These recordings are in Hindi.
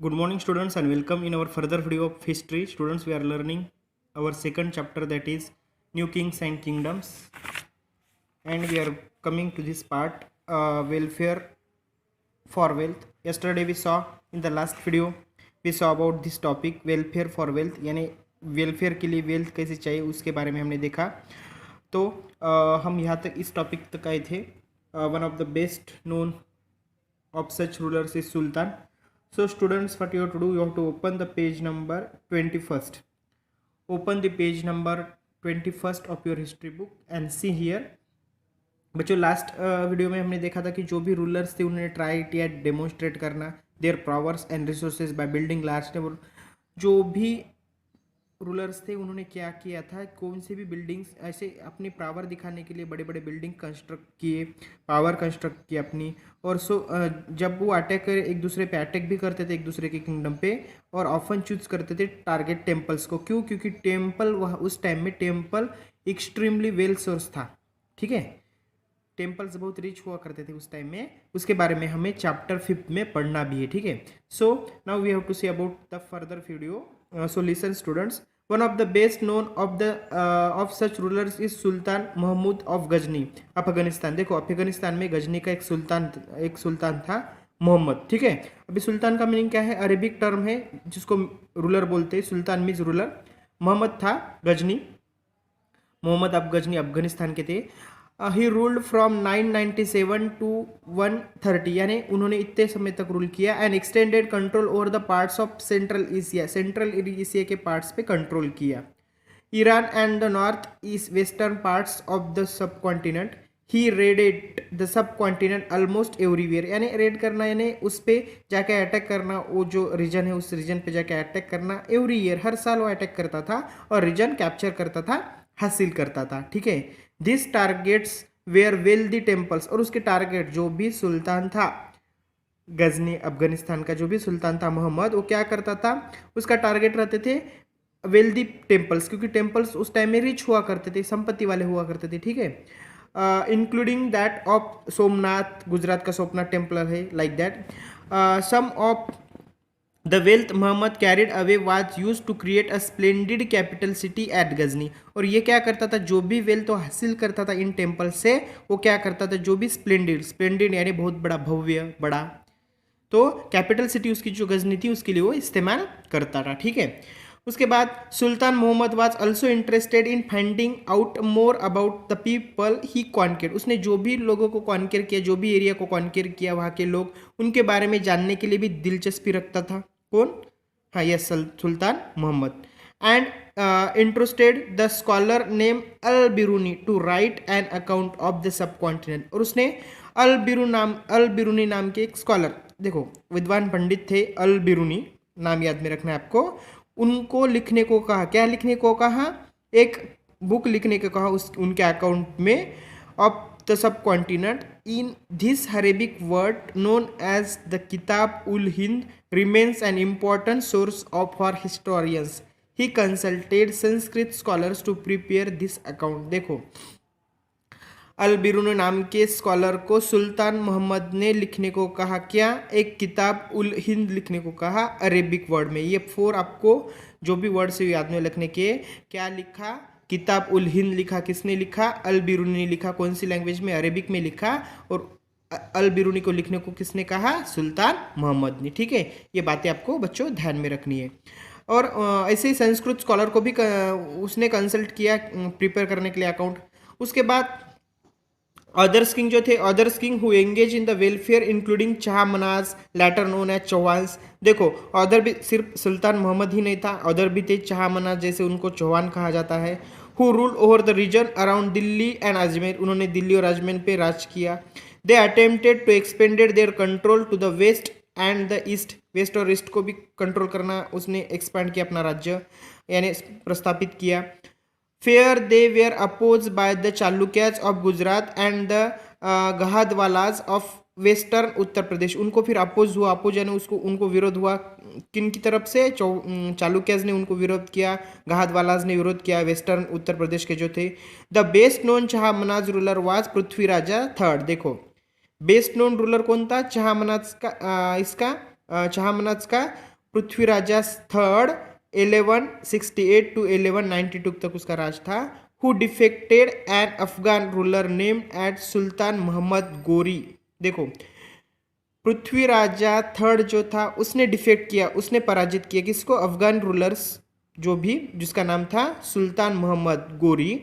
Good morning, students, and welcome in our further video of history. Students, we are learning our second chapter, that is New Kings and Kingdoms, and we are coming to this part, welfare for wealth. Yesterday we saw in the last video we saw about this topic welfare for wealth, यानी वेलफेयर के लिए वेल्थ कैसे चाहिए उसके बारे में हमने देखा. तो हम यहाँ तक इस टॉपिक तक आए थे. One of the best known of such rulers is Sultan. So students, what you have to do, you have to open the page number 21st. Open the page number 21st of your history book and see here. बच्चों लास्ट वीडियो में हमने देखा था कि जो भी रूलर्स थे उन्होंने ट्राई किया डेमोन्स्ट्रेट करना there powers and resources by building large temple. जो भी रूलर्स थे उन्होंने क्या किया था, कौन से भी बिल्डिंग्स ऐसे अपनी पावर दिखाने के लिए बड़े बड़े बिल्डिंग कंस्ट्रक्ट किए, पावर कंस्ट्रक्ट की अपनी. और जब वो अटैक एक दूसरे पे अटैक भी करते थे एक दूसरे के किंगडम पे, और ऑफन चूज करते थे टारगेट टेम्पल्स को. क्यों? क्योंकि टेम्पल वह उस टाइम में टेम्पल एक्सट्रीमली वेल सोर्स था. ठीक है, टेम्पल्स बहुत रिच हुआ करते थे उस टाइम में. उसके बारे में हमें चैप्टर 5 में पढ़ना भी है. ठीक है, so now we have to see about the further video. So listen students, one of the best known of such rulers is Sultan Mahmud of Ghazni, Afghanistan. देखो अफगानिस्तान में गजनी का एक सुल्तान था मोहम्मद. ठीक है, अभी सुल्तान का मीनिंग क्या है? अरेबिक टर्म है जिसको रूलर बोलते हैं. सुल्तान मीन्स रूलर. मोहम्मद था गजनी, मोहम्मद ऑफ गजनी अफगानिस्तान के थे. ही रूल्ड फ्रॉम 997 टू 130, यानी उन्होंने इतने समय तक रूल किया. And extended control over the parts of Central Asia, Central Asia के पार्ट्स पे कंट्रोल किया. Iran and the north east western parts of the subcontinent. He raided the subcontinent almost everywhere, यानी रेड करना यानी उस पर जाके अटैक करना. वो जो रीजन है उस रीजन पे जाके अटैक करना. एवरी ईयर, हर साल वो अटैक करता था और रीजन कैप्चर करता था, हासिल करता था. ठीक है, this targets were wealthy temples, और उसके टारगेट जो भी सुल्तान था गजनी अफगानिस्तान का, जो भी सुल्तान था मोहम्मद, वो क्या करता था, उसका टारगेट रहते थे वेल्दी टेम्पल्स, क्योंकि टेम्पल्स उस टाइम में रिच हुआ करते थे, संपत्ति वाले हुआ करते थे. ठीक है, including that of Somnath, Gujarat का सोमनाथ टेम्पल है, like that. Some of the wealth Mohammed carried away was used to create a splendid capital city at Ghazni. और ये क्या करता था, जो भी वेल्थ वो हासिल करता था इन टेम्पल से, वो क्या करता था, जो भी स्प्लेंडिड यानी बहुत बड़ा, भव्य बड़ा, तो कैपिटल सिटी उसकी जो गजनी थी उसके लिए वो इस्तेमाल करता था. ठीक है, उसके बाद sultan Mohammad was also interested in finding out more about the people he conquer. उसने जो भी लोगों को कॉन्केर किया, जो भी एरिया को कॉन्केर किया, वहाँ के लोग, उनके बारे में जानने के लिए भी दिलचस्पी रखता था. कौन? हाँ, yes, Sultan Mohammed. And interested the scholar name Al Biruni to write an account of the subcontinent. और उसने अल बिरूनी नाम के एक स्कॉलर, देखो विद्वान पंडित थे, अल बिरूनी नाम याद में रखना है आपको. उनको लिखने को कहा, क्या लिखने को कहा? एक बुक लिखने को कहा उनके अकाउंट में of the subcontinent. In this Arabic word known as the Kitab ul Hind remains an important source for historians. He consulted Sanskrit scholars to prepare this account. देखो अल बिरूनी नाम के स्कॉलर को सुल्तान मोहम्मद ने लिखने को कहा, क्या? एक किताब उल हिंद लिखने को कहा अरेबिक वर्ड में. ये 4 आपको जो भी वर्ड से याद में लिखने के. क्या लिखा? किताब उल हिंद लिखा. किसने लिखा? अल बिरूनी लिखा. कौन सी लैंग्वेज में? अरेबिक में लिखा. और अल बिरूनी को लिखने को किसने कहा? सुल्तान मोहम्मद ने. ठीक है, ये बातें आपको बच्चों ध्यान में रखनी है. और ऐसे ही संस्कृत स्कॉलर को भी उसने कंसल्ट किया प्रिपेयर करने के लिए अकाउंट. उसके बाद अदर्स किंग जो थे, others king who engage in the welfare including Chahamanas, later known as Chauhans. देखो अदर भी, सिर्फ सुल्तान मोहम्मद ही नहीं था, अदर भी थे, चाहमनाज जैसे उनको चौहान कहा जाता है. Who rule over the region around Delhi and Ajmer, उन्होंने दिल्ली और अजमेर पे राज किया. They attempted to expanded their control to the west and the east, west और ईस्ट को भी कंट्रोल करना उसने एक्सपेंड किया, अपना राज्य यानी प्रस्थापित किया. There they were oppose by the Chalukyas of Gujarat and the Gahadavalas of western Uttar Pradesh. उनको फिर अपोज हुआ, अपोज यानी उसको उनको विरोध हुआ. किन की तरफ से? चालुक्याज ने उनको विरोध किया, गहादवालाज ने विरोध किया, वेस्टर्न उत्तर प्रदेश के जो थे. The best known Chahamanas ruler was Prithviraja third. देखो बेस्ट नोन रूलर कौन था? चाहमनाज का, इसका चहामनाज का पृथ्वीराजा थर्ड 1168 to 1192 तक उसका राज था। Who defected an Afghan ruler named at sultan Mohammad Ghori. देखो पृथ्वीराजा थर्ड जो था उसने डिफेक्ट किया, उसने पराजित किया किसको? अफगान रूलर्स जो भी, जिसका नाम था सुल्तान मोहम्मद गोरी।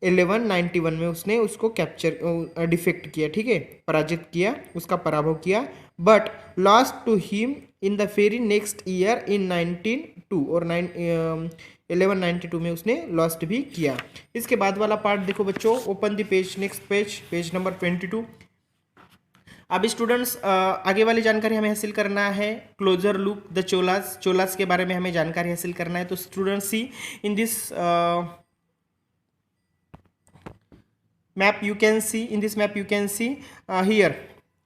1191 में उसने उसको कैप्चर डिफेक्ट किया, ठीक है, पराजित किया, उसका पराभव किया। But lost to him in the very next year in 1902 और 1192 में उसने लॉस्ट भी किया। इसके बाद वाला पार्ट देखो बच्चों, open the page, next page, page number 22। अब स्टूडेंट्स आगे वाली जानकारी हमें हासिल करना है, closer look the Cholas, Cholas के बारे में हमें जानकारी हासिल करना है। तो students see in this map you can see, in this map you can see here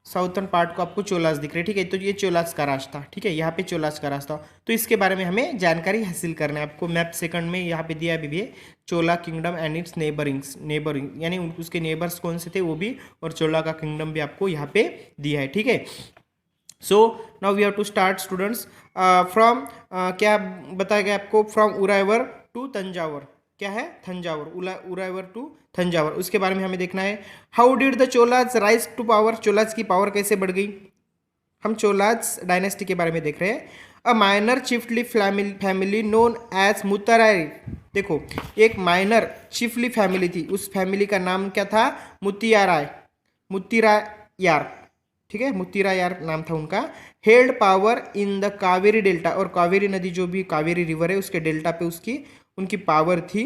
southern part को आपको चोलास दिख रहे हैं, ठीक है। तो ये चोलास का राज था, ठीक है, यहाँ पे चोलास का राज था। तो इसके बारे में हमें जानकारी हासिल करना है। आपको मैप सेकंड में यहाँ पे दिया भी है चोला किंगडम एंड इट्स नेबरिंग यानी उसके नेबर्स कौन से थे वो भी, और चोला का किंगडम भी आपको यहाँ पे दिया है, ठीक है। So now we have to start students from, क्या बताया गया आपको, फ्रॉम उराइवर टू तंजावर, क्या है, थंजावर, उराइवर टू थंजावर, उसके बारे में हमें देखना है। How did the Cholas rise to power, Cholas की पावर कैसे बढ़ गई, हम चोलाज डायनेस्टी के बारे में देख रहे हैं। A minor chiefly family known as Muttarai, देखो एक माइनर चिफली फैमिली थी, उस फैमिली का नाम क्या था, मुत्तिरायार, ठीक है, मुत्तिरायार नाम था उनका। Held power in the Kaveri delta, और कावेरी नदी जो भी कावेरी रिवर है उसके डेल्टा पे उसकी उनकी पावर थी।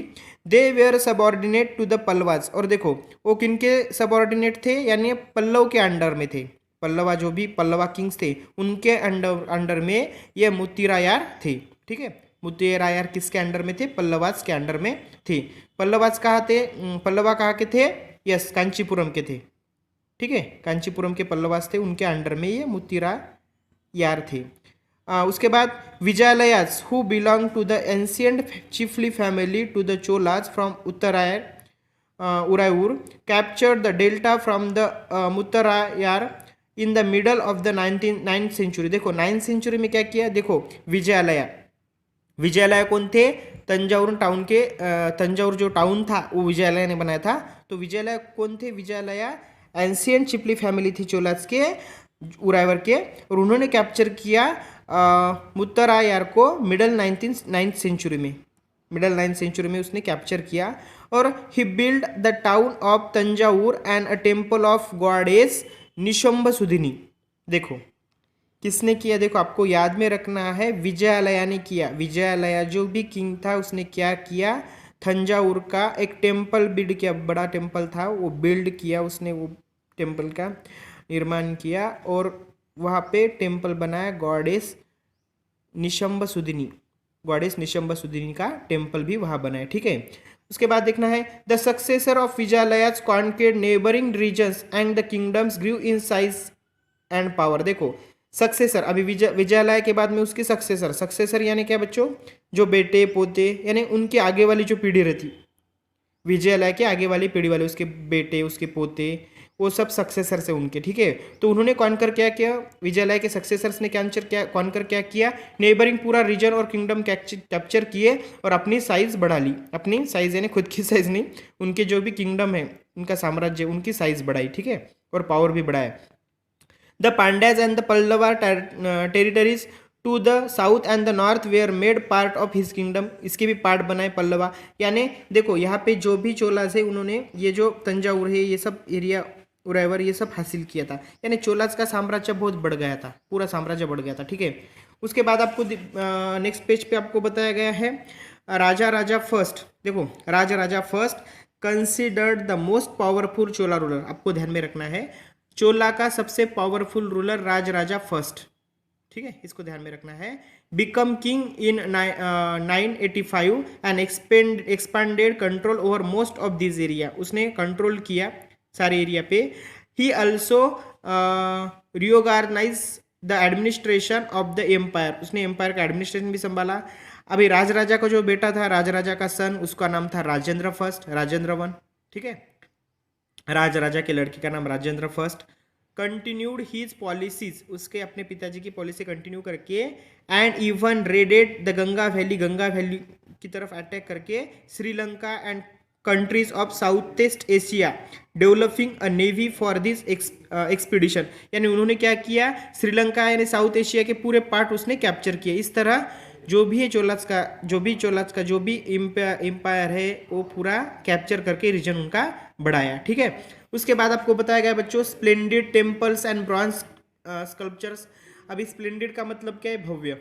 They were subordinate to the Pallavas, और देखो वो किनके सबॉर्डिनेट थे, यानी पल्लव के अंडर में थे, पल्लवा जो भी पल्लवा किंग्स थे उनके अंडर में ये मुत्तिरायार थे, ठीक है। मुत्तिरायार किसके अंडर में थे, पल्लवाज के अंडर में थे। पल्लवाज कहाँ थे, पल्लवा कहाँ के थे, यस कांचीपुरम के थे, ठीक है, कांचीपुरम के पल्लवास थे, उनके अंडर में ये मुत्तिरायार थे। उसके बाद Vijayalayas who belong to the ancient chiefly family to the Cholas from Uraiyur captured the delta from the Muttarayar in the middle of the 9th century. देखो 9th सेंचुरी में क्या किया, देखो विजयालया कौन थे, तंजाउर टाउन के, तंजाउर जो टाउन था वो विजयालया ने बनाया था। तो विजयालया कौन थे, विजयालया एंशियंट चिपली फैमिली थी चोलाज के, उराइवर के, और उन्होंने कैप्चर किया मुत्तरायार को मिडल 9th सेंचुरी में, मिडल 9th सेंचुरी में उसने कैप्चर किया। और he build the town of Thanjavur and a temple of goddess Nishumbha Sudini. देखो किसने किया, देखो आपको याद में रखना है, विजयालया ने किया, विजयालया जो भी किंग था उसने क्या किया, तंजावुर का एक टेम्पल बिल्ड किया, बड़ा टेम्पल था वो बिल्ड किया उसने, वो टेम्पल का निर्माण किया और वहाँ पे टेम्पल बनाया गॉडेस निशंब सुदिनी, गॉडेस निशंब सुदिनी का टेम्पल भी वहाँ बनाया, ठीक है। उसके बाद देखना है the successor of Vijayalayas conquered neighbouring regions and the kingdoms grew in size and power. देखो सक्सेसर, अभी विजयालय के बाद में उसके सक्सेसर यानी क्या बच्चों, जो बेटे पोते, यानी उनके आगे वाली जो पीढ़ी रहती, विजयालय के आगे वाली पीढ़ी वाले उसके बेटे उसके पोते, वो सब सक्सेसर से उनके, ठीक है। तो उन्होंने कॉन्कर क्या किया, विजयालय के सक्सेसर्स ने कॉन्कर क्या किया, नेबरिंग पूरा रीजन और किंगडम कैप्चर किए और अपनी साइज बढ़ा ली, अपनी साइज यानी खुद की साइज नहीं, उनके जो भी किंगडम है उनका साम्राज्य, उनकी साइज बढ़ाई, ठीक है, और पावर भी बढ़ाया। The Pandyas and the Pallava territories to the south and the north were made part of his kingdom, इसके भी पार्ट बनाए पल्लवा। यानी देखो यहाँ पे जो भी चोलास है उन्होंने ये जो तंजावुर है ये सब एरिया, उराइवर, ये सब हासिल किया था, यानी चोलास का साम्राज्य बहुत बढ़ गया था, पूरा साम्राज्य बढ़ गया था, ठीक है। उसके बाद आपको नेक्स्ट पेज पे आपको बताया गया है राजा फर्स्ट। देखो Raja first considered the most powerful Chola ruler, आपको ध्यान में रखना है, चोला का सबसे पावरफुल रूलर राजा फर्स्ट, ठीक है, इसको ध्यान में रखना है। Become king in 985 and expanded control over most of this area, उसने कंट्रोल किया सारे एरिया पे। He also reorganise the administration of the empire, उसने एम्पायर का एडमिनिस्ट्रेशन भी संभाला। अभी राजा का जो बेटा था, राजा का सन, उसका नाम था राजेंद्र फर्स्ट, राजेंद्र वन, ठीक है, राजा के लड़के का नाम Rajendra first. Continued his policies, उसके अपने पिताजी की पॉलिसी कंटिन्यू करके, and even raided the Ganga valley की तरफ अटैक करके Sri Lanka and countries of south east Asia, developing a navy for this expedition. यानी उन्होंने क्या किया, श्रीलंका यानी साउथ एशिया के पूरे पार्ट उसने कैप्चर किए। इस तरह जो भी चोलास का जो भी एम्पायर है वो पूरा कैप्चर करके रीजन उनका बढ़ाया। ठीक है, उसके बाद आपको बताया गया बच्चों splendid temples and bronze sculptures. अभी स्प्लेंडेड का मतलब क्या है, भव्य,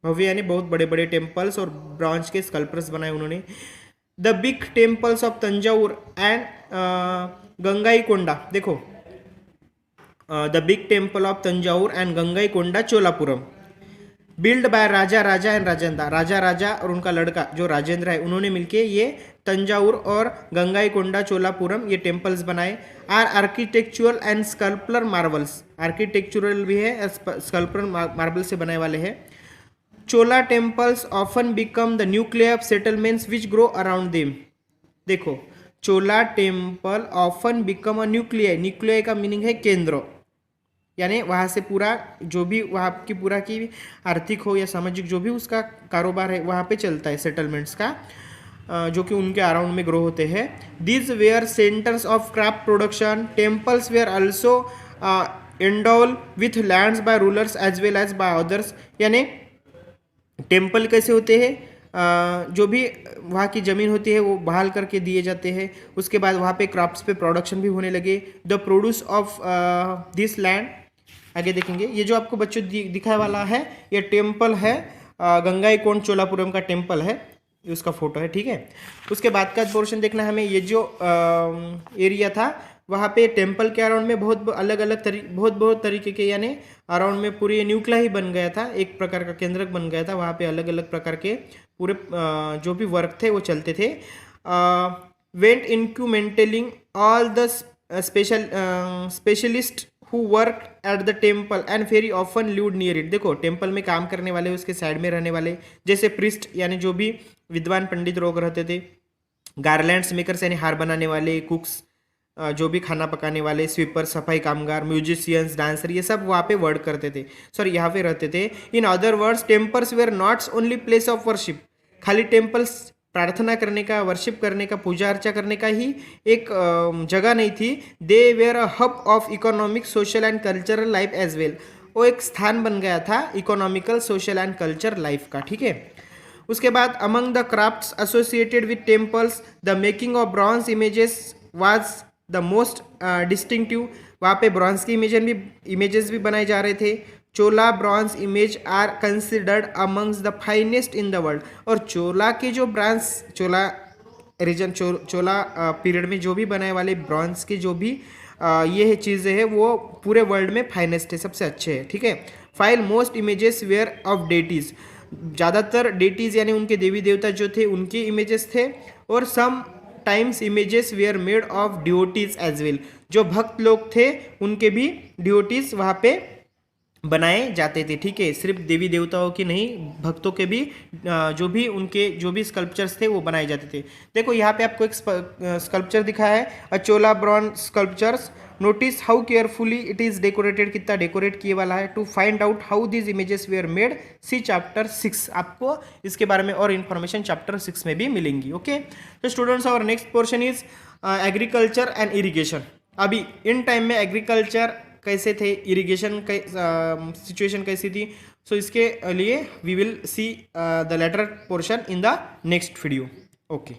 भव्य यानी बहुत बड़े बड़े टेम्पल्स और ब्रॉन्ज के स्कल्पचर्स बनाए उन्होंने। The big temples of Thanjavur and Gangaikonda, देखो the big temple of Thanjavur and Gangaikonda Cholapuram, build by Raja and Rajendra, Raja और उनका लड़का जो राजेंद्र है, उन्होंने मिलके ये तंजावुर और गंगाईकोंडा चोलापुरम ये टेम्पल्स बनाए। Are architectural and sculptural marbles, architectural भी है, स्कल्पचरल मार्बल से बनाए वाले हैं। Chola temples often become the nuclear of settlements which grow around them. देखो Chola temple often become a nuclear का मीनिंग है केंद्र, यानी वहाँ से पूरा जो भी वहाँ की पूरा की आर्थिक हो या सामाजिक जो भी उसका कारोबार है वहाँ पे चलता है सेटलमेंट्स का, जो कि उनके अराउंड में ग्रो होते हैं। This were centres of craft production, temples were also endowed with lands by rulers as well as by others. यानी टेम्पल कैसे होते हैं, जो भी वहाँ की ज़मीन होती है वो बहाल करके दिए जाते हैं। उसके बाद वहाँ पे क्राफ्ट्स पे प्रोडक्शन भी होने लगे। The produce of this land, आगे देखेंगे, ये जो आपको बच्चों दिखाने वाला है ये टेम्पल है, गंगाईकोंड चोलापुरम का टेम्पल है, ये उसका फोटो है। ठीक है, उसके बाद का पोर्शन देखना हमें, ये जो एरिया था वहाँ पे टेम्पल के अराउंड में बहुत बहुत तरीके के, यानी अराउंड में पूरी न्यूक्लिया ही बन गया था, एक प्रकार का केंद्रक बन गया था। वहाँ पे अलग अलग प्रकार के पूरे जो भी वर्क थे वो चलते थे। Went into maintaining all the specialist who work at the temple and very often lived near it. देखो टेम्पल में काम करने वाले, उसके साइड में रहने वाले, जैसे प्रिस्ट यानी जो भी विद्वान पंडित लोग रहते थे, गार्लैंड्स मेकर्स यानी हार बनाने वाले, कुक्स जो भी खाना पकाने वाले, स्वीपर सफाई कामगार, म्यूजिशियंस, डांसर, ये सब वहाँ पे वर्क करते थे, सॉरी यहाँ पे रहते थे। In other words temples were not only place of worship, खाली टेम्पल्स प्रार्थना करने का, वर्शिप करने का, पूजा अर्चा करने का ही एक जगह नहीं थी। They were a hub of economic, social and cultural life as well, वो एक स्थान बन गया था economical, social and culture life का। ठीक है, उसके बाद among the crafts associated with temples the making of bronze images was the most distinctive. वहाँ पे ब्रॉन्ज की इमेजेस भी बनाए जा रहे थे। Chola bronze image are considered amongst the finest in the world, और चोला के जो bronze, Chola region, Chola period में जो भी बनाए वाले ब्रॉन्ज के जो भी ये चीज़ें हैं वो पूरे वर्ल्ड में फाइनेस्ट है, सबसे अच्छे है। ठीक है, file most images were of deities, ज़्यादातर डेटीज यानी उनके देवी देवता जो थे उनके इमेजेस थे, और some times images were made of devotees as well, जो भक्त लोग थे उनके भी डिवोटीज वहाँ पे बनाए जाते थे। ठीक है, सिर्फ देवी देवताओं की नहीं, भक्तों के भी जो भी उनके जो भी स्कल्पचर्स थे वो बनाए जाते थे। देखो यहाँ पे आपको एक स्कल्पचर दिखा है, अचोला bronze sculptures. Notice how carefully it is decorated, कितना डेकोरेट किए वाला है। To find out how this images were made C chapter 6, आपको इसके बारे में और इन्फॉर्मेशन चैप्टर 6 में भी मिलेंगी। ओके, तो students our next portion is agriculture and irrigation. अभी इन टाइम में एग्रीकल्चर कैसे थे, इरिगेशन सिचुएशन कैसी थी, सो इसके लिए we will see the later portion in the next video. Okay.